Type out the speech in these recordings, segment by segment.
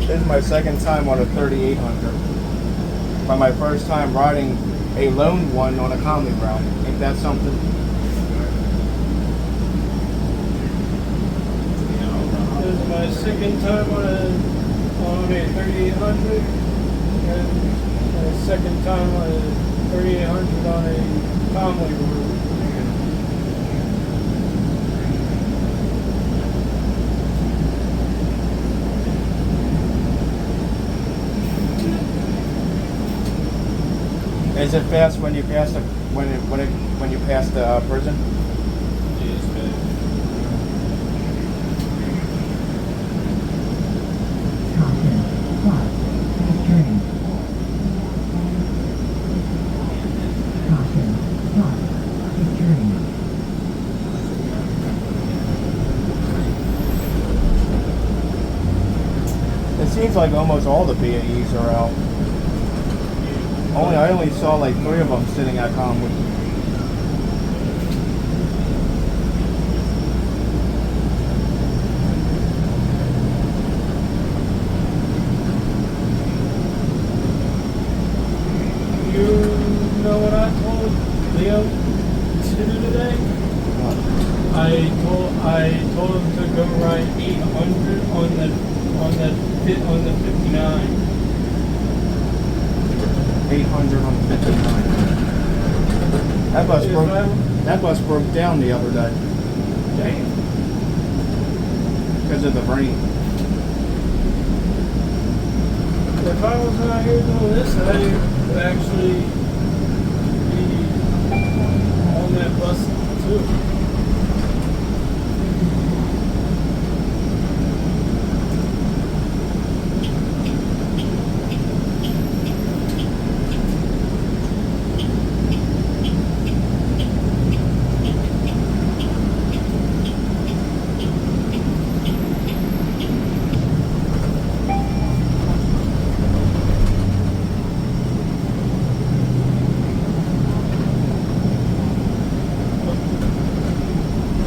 This is my second time on a 3800. By my first time riding a lone one on a comedy route. Ain't that something? This is my second time on a 3800, and my second time on a 3800 on a comedy route. Is it fast when you pass the when you pass the prison? Yes, man. It seems like almost all the BAEs are out. I only saw like 3 of them sitting at Conwood. You know what I told Leo to do today? I told him to go ride 800 on the 59. 800 on 59. That bus broke down the other day. Damn. Because of the rain. If I was out here doing this, I would actually be on that bus too.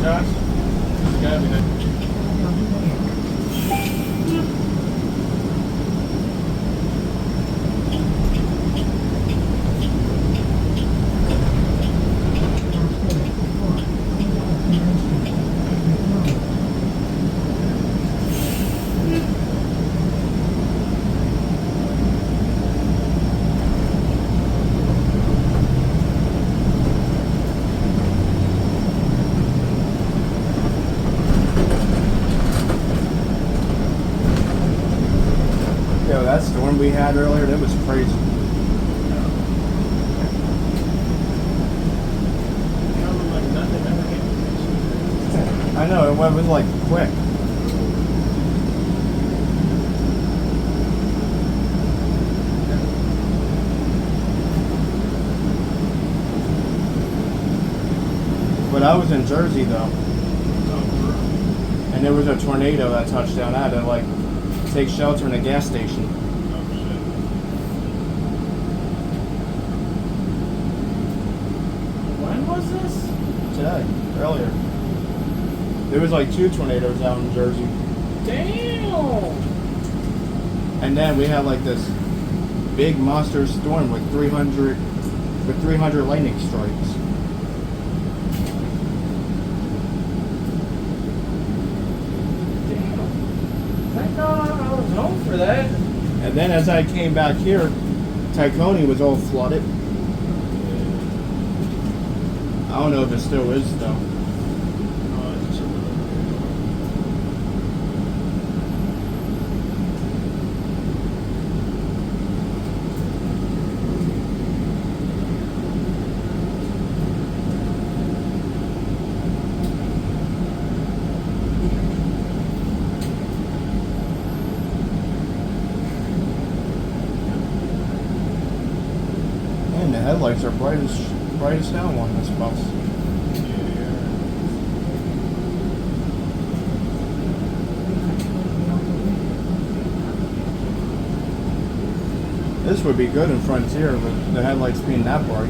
Josh, you got me there. Yo, that storm we had earlier, that was crazy. I know, it was like quick. But I was in Jersey though. And there was a tornado that touched down. I had to like take shelter in a gas station. When was this? Today, earlier. There was like 2 tornadoes out in Jersey. Damn! And then we had like this big monster storm with 300 lightning strikes. Thank God I was home for that. And then as I came back here, Tacony was all flooded. I don't know if it still is though. And the headlights are bright as hell on this bus. This would be good in Frontier with the headlights being that bright.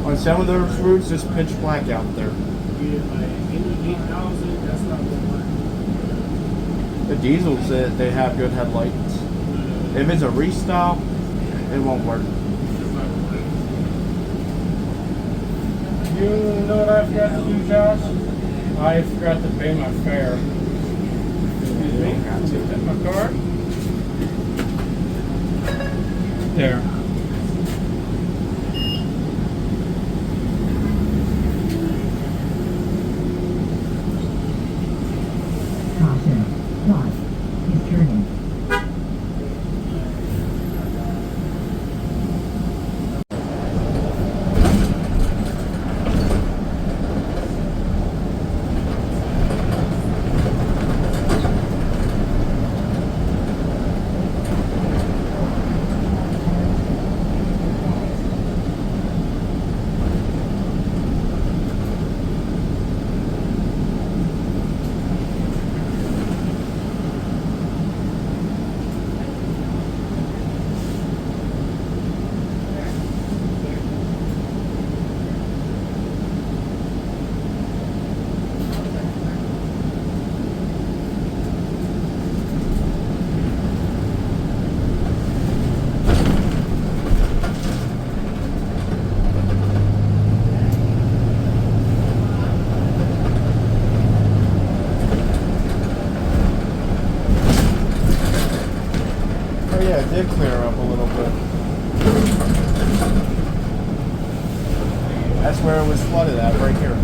On some of those routes, it's pitch black out there. Yeah, like any 8,000, that's not gonna work. The diesels, they have good headlights. If it's a restyle, it won't work. You know what I forgot to do, Josh? I forgot to pay my fare. Excuse me. Got to. Is that my card? There. Caution. Watch. He's turning. Oh yeah, it did clear up a little bit. That's where it was flooded at, right here.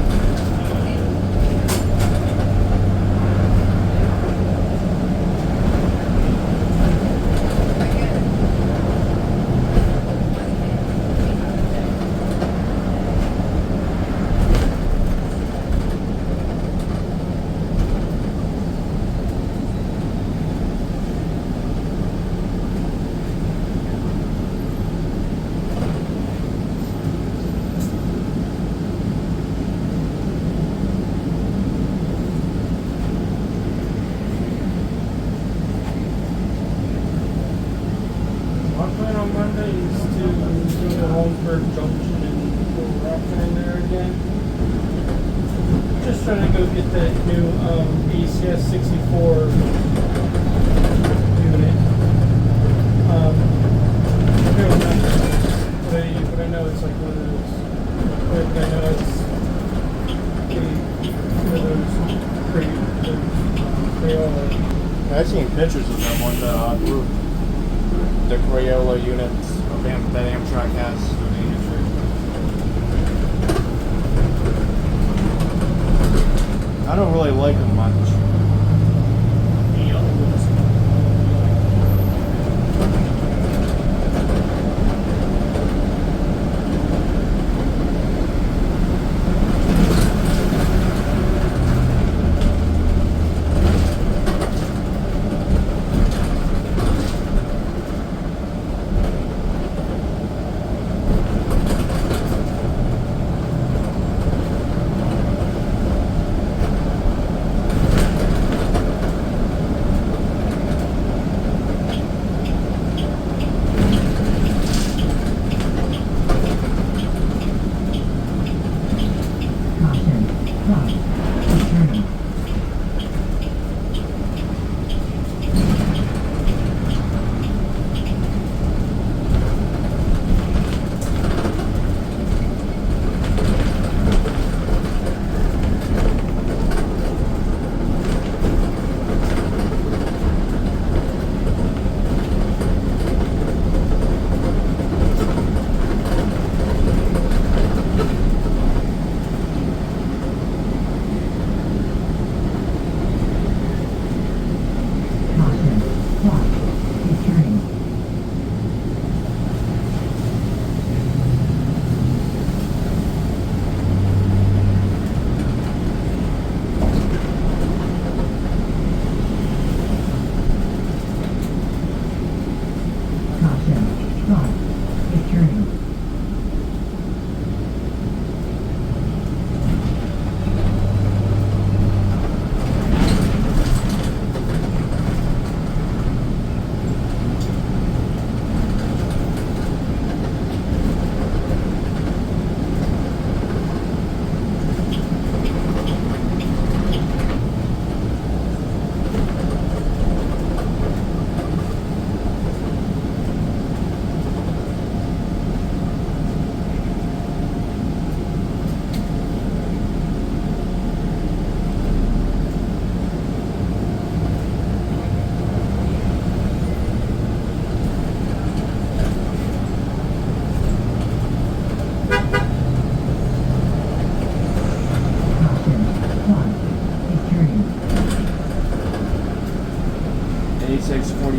My plan on Monday is to go to Holmesburg Junction and go rocking in there again. Just trying to go get that new ECS 64 unit. But I know it's like one of those. But I know it's one of those Crayola. I've seen pictures of them on the group. The Crayola units that Amtrak has. I don't really like them much.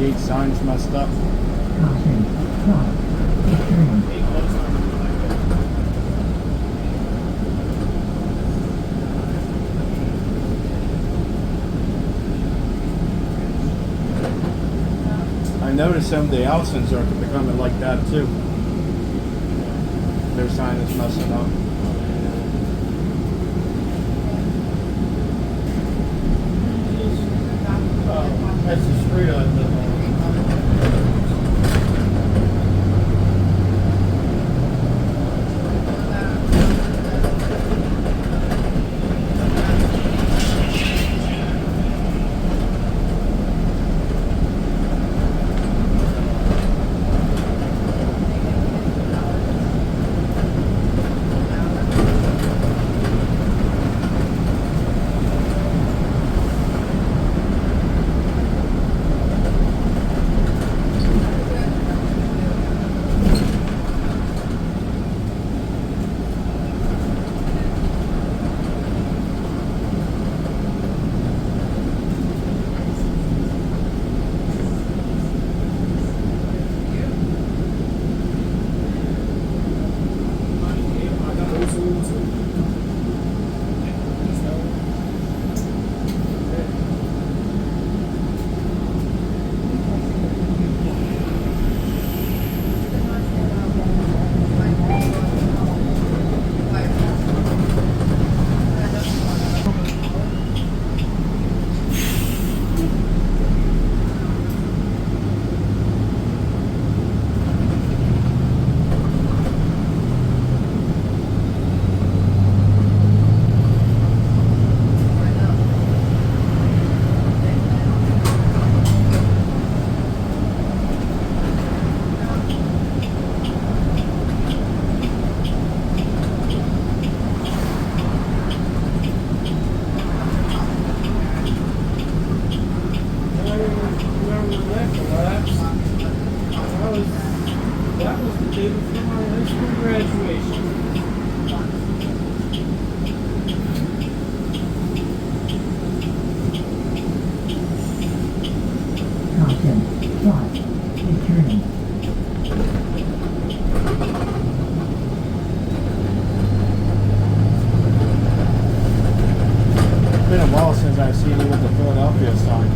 gauge sign's messed up. Caution. Stop. Keep turning. I noticed some of the Allisons are becoming like that too. Their sign is messing up. That's the street I live on. That was the day before my high school graduation. Caution. Stop. Keep turning. It's been a while since I've seen you with the Philadelphia sign.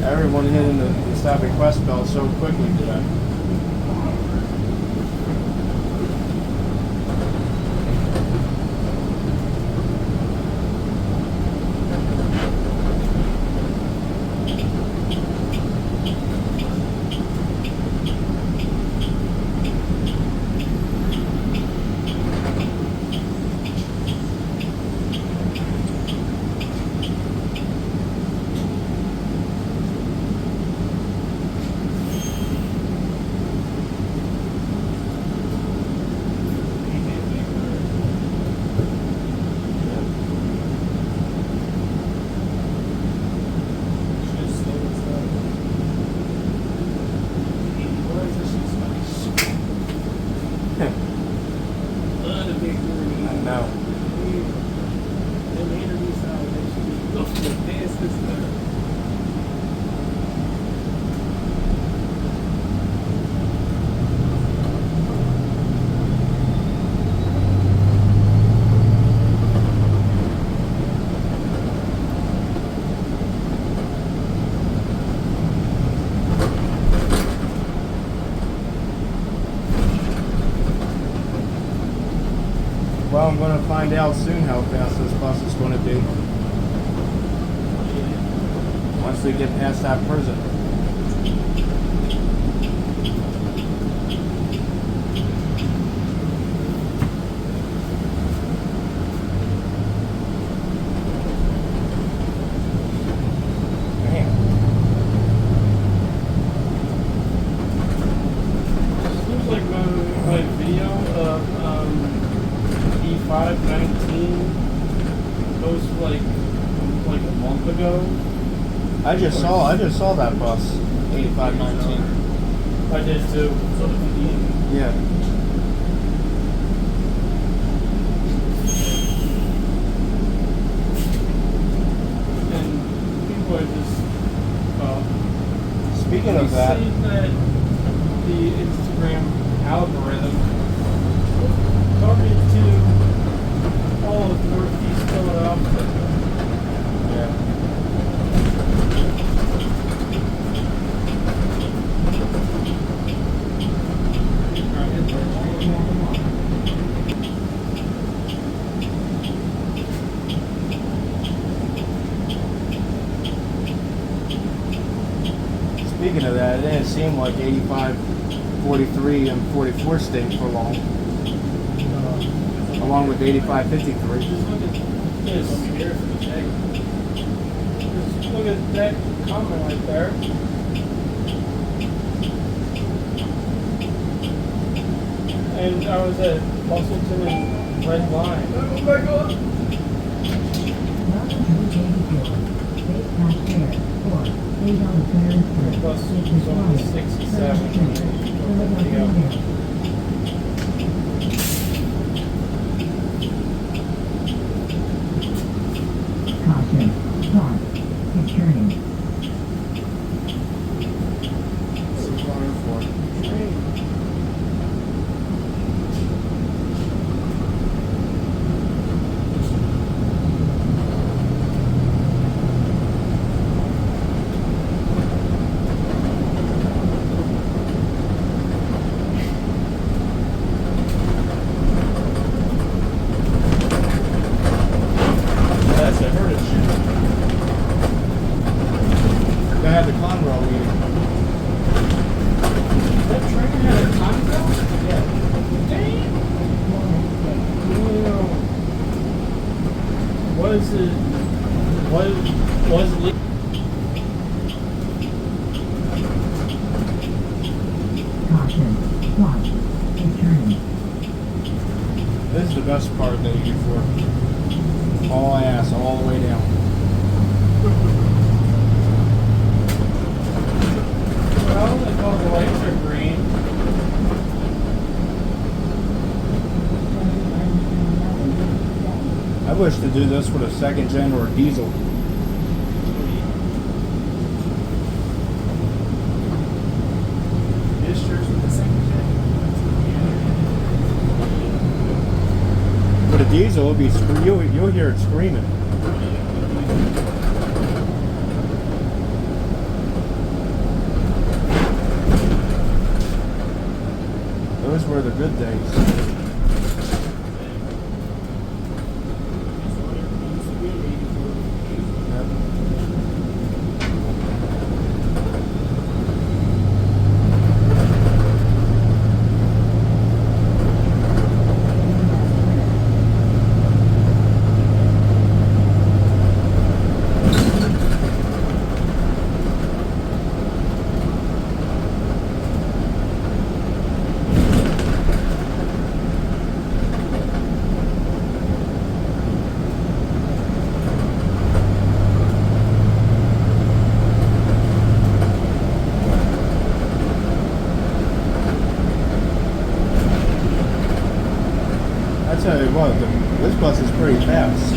Everyone hitting the stop request bell so quickly today. out soon how fast this bus is going to be. Once we get past that prison. Seems like my video of E519 posted like a month ago. I just saw that bus, 8519. I did too. Yeah. And people are just Speaking of that, see that the Instagram algorithm targeted to all of Northeast Philadelphia. yeah. Speaking of that, it didn't seem like 85, 43, and 44 stayed for long. Along with 85, 53. Just look at this. Just look at that comment right there. And I was at Muscleton and Red Line. Welcome to the Daily Field. State pass fare for $8.33. Bus was only 67. Philadelphia. Caution. Stop. Returning. 604. That's a heritage shit. They had the Conrail meeting. That train had a time zone? Yeah. Damn! Was it Caution. Stop. Returning. This is the best part of the 84. All ass, all the way down. well, they call the lights are green. I wish to do this with a second gen or a diesel. This church with the second gen. With a diesel, it'll be you'll hear it screaming. Those were the good days. I tell you what, this bus is pretty fast.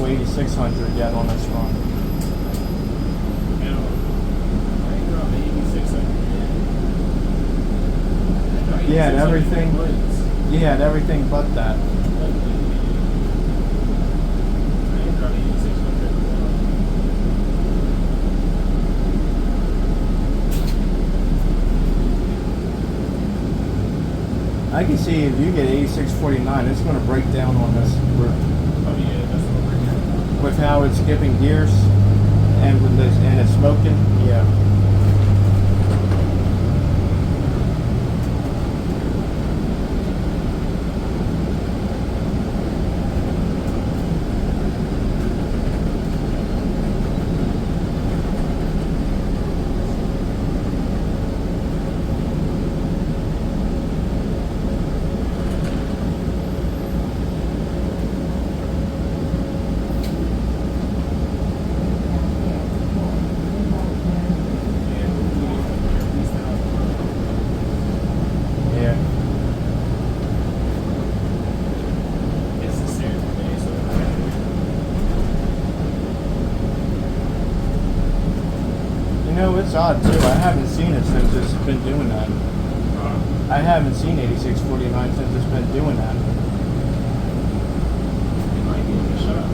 actual 8600 yet on this one. You know, I ain't got the 8600 yet. Yeah, and everything. Yeah, and everything but that. I ain't got the 8600. I can see if you get 8649, it's going to break down on this roof. Oh yeah, that's what we're doing. With how it's skipping gears and with this and it's smoking, yeah. Yeah. It's the same for me, so You know, it's odd too. I haven't seen it since it's been doing that. I haven't seen 8649 since it's been doing that. it might give it a shot.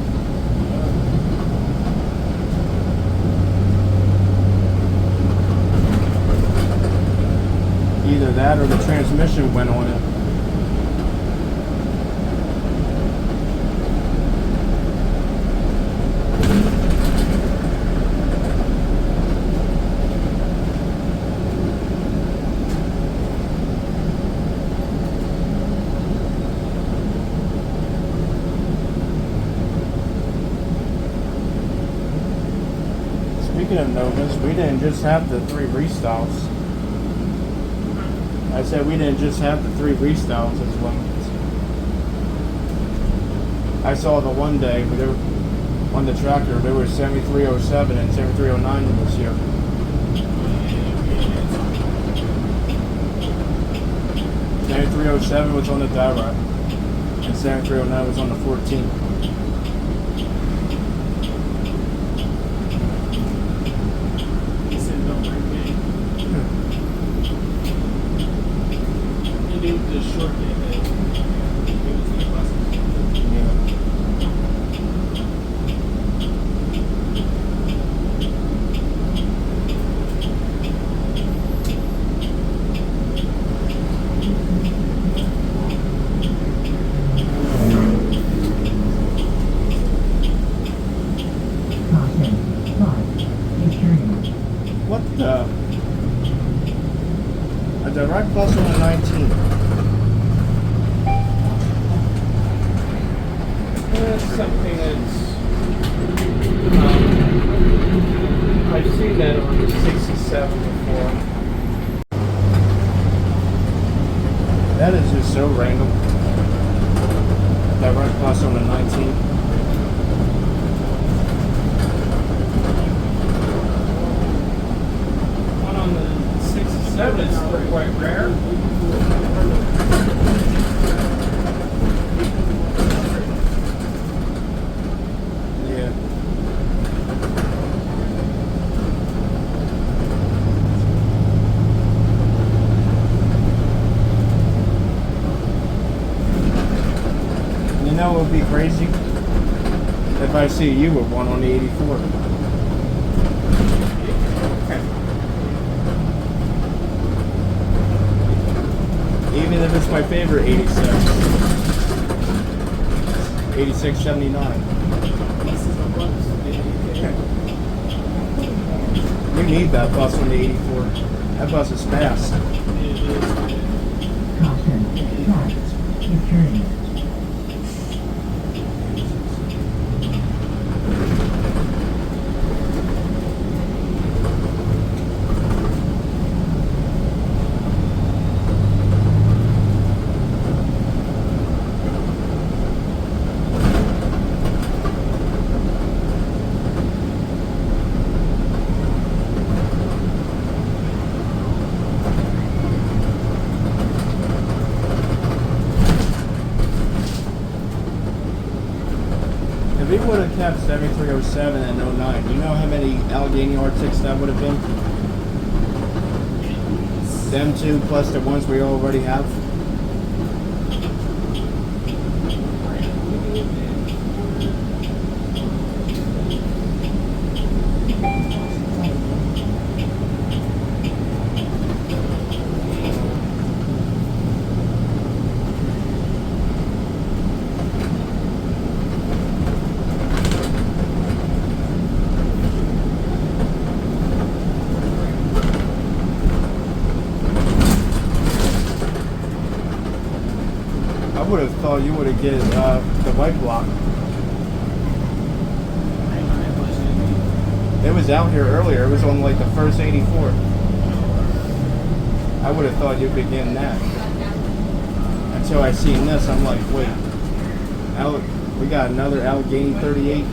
Either that or the transmission went on it. Speaking of Novas, we didn't just have the 3 restyles. I said we didn't just have the 3 restyles as well. I saw the one day where they were on the tractor, there was 7307 and 7309 in this year. 7307 was on the Direct, and 7309 was on the 14. He said don't bring me. He knew the short day that he was in the bus. Yeah. Caution. Start. Returning. What the? A Direct Plus on the 19. That's something that's I've seen that on the 67 before. That is just so random. Direct Plus on the 19. One on the 67 is quite rare. Yeah. You know what would be crazy? If I see you with one on the 84. Even if it's my favorite 86. 8679. Pieces of books. You need that bus on the 84. That bus is fast. Caution. Start. Returning. have 7307 and '09. Do you know how many Allegheny R6 that would have been? Them two plus the ones we already have? I would have thought you would have get the white block. It was out here earlier. It was on like the first 84. I would have thought you'd be getting that. Until I seen this, I'm like, wait. We got another Allegheny 38.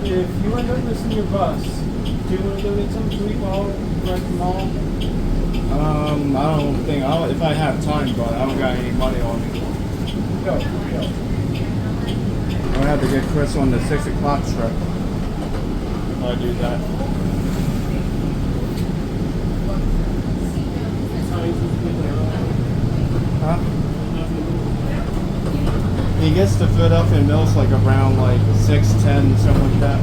If you end up missing your bus, do you want to go get something to eat while we're at the mall? I don't think if I have time, but I don't got any money on me. Go. I'm gonna have to get Chris on the 6 o'clock trip. I'll do that. Huh? He gets to fit up in Mills like around like 6:10, something like that.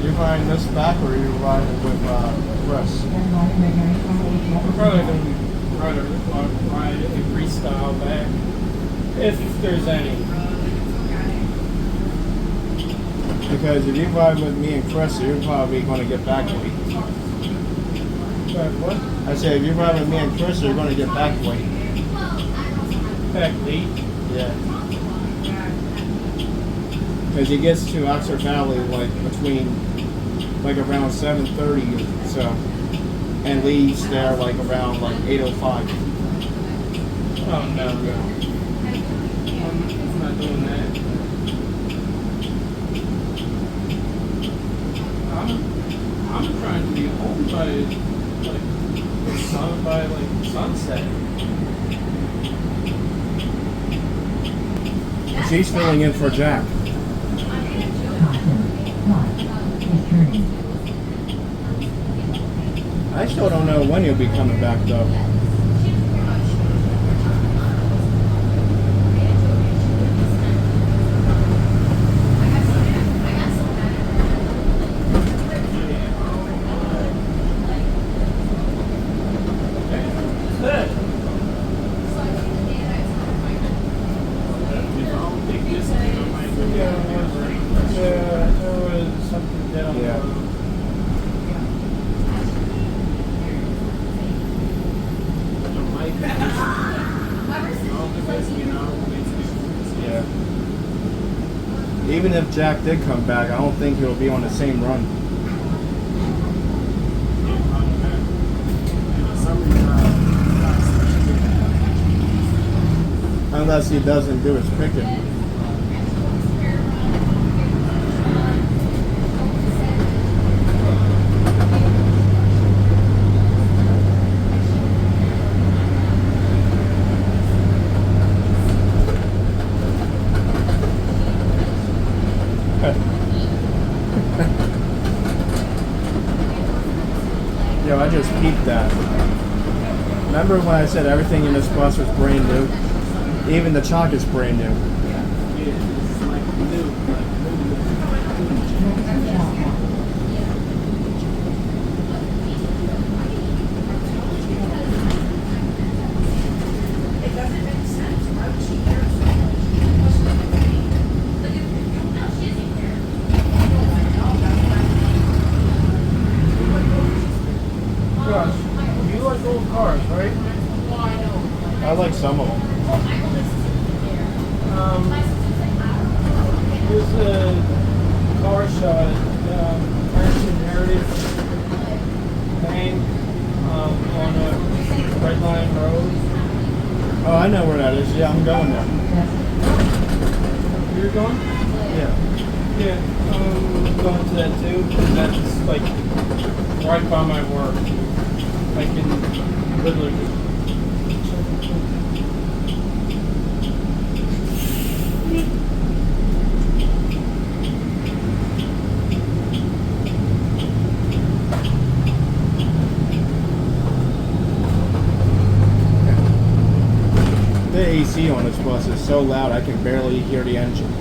You riding this back or are you riding with Chris? We're probably going to ride a freestyle back, if there's any. Because if you ride with me and Chris, you're probably going to get back late. What? I say if you ride with me and Chris, you're going to get back late. Back late? Yeah. Because he gets to Oxford Valley like between like around 7:30 or so, and leaves there like around like 8:05. Oh, no. I'm not doing that. I'm trying to be home by sunset. She's filling in for Jack. I still don't know when he'll be coming back though. Even if Jack did come back, I don't think he'll be on the same run. Unless he doesn't do his picking. Yo, I just peeped that. Remember when I said everything in this bus was brand new? Even the chalk is brand new. Gosh, you like old cars, right? I like some of them. There's a car shot, Parents Inherited Bank on a Red Line Road. Oh, I know where that is. Yeah, I'm going there. You're going? Yeah. Yeah, I'm going to that too. And that's like right by my work. I can literally. The AC on this bus is so loud I can barely hear the engine.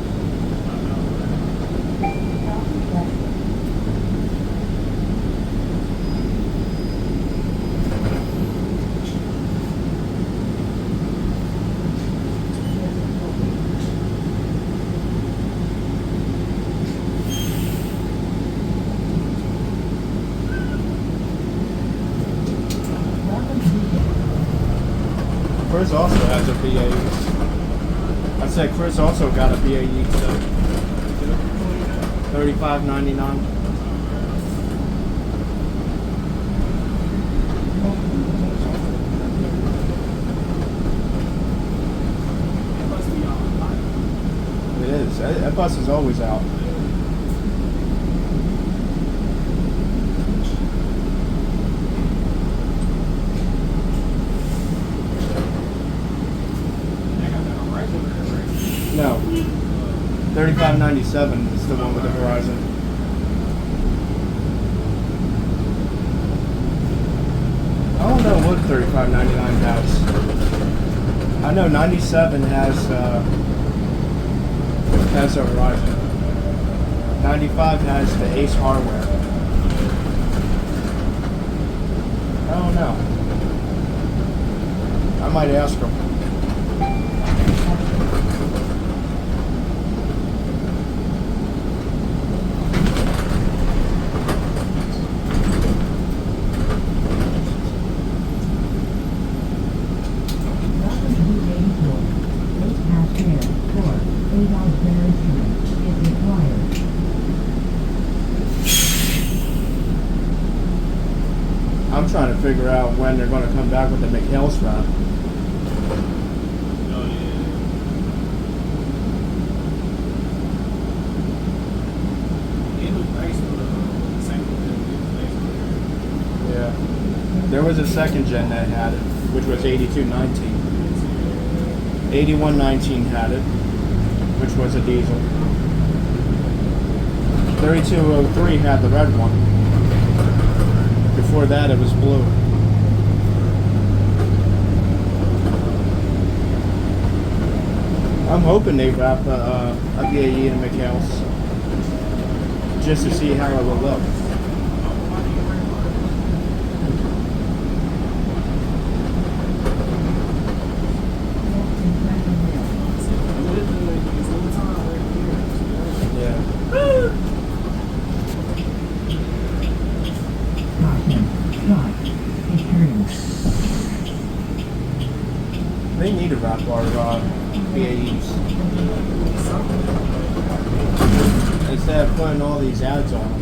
Chris also has a BAE. I said Chris also got a BAE too. $35.99. It is. That bus is always out. No. $35.97 is the one with the Horizon. I don't know what $35.99 has. I know 97 has a Horizon. 95 has the Ace hardware. I don't know. I might ask them. I'm trying to figure out when they're going to come back with the McHale strap. Yeah. There was a second gen that had it, which was 8219. 8119 had it, which was a diesel. 3203 had the red one. Before that, it was blue. I'm hoping they wrap a BAE and a McHale's just to see how it will look. They need to wrap our BAEs. Instead of putting all these ads on them.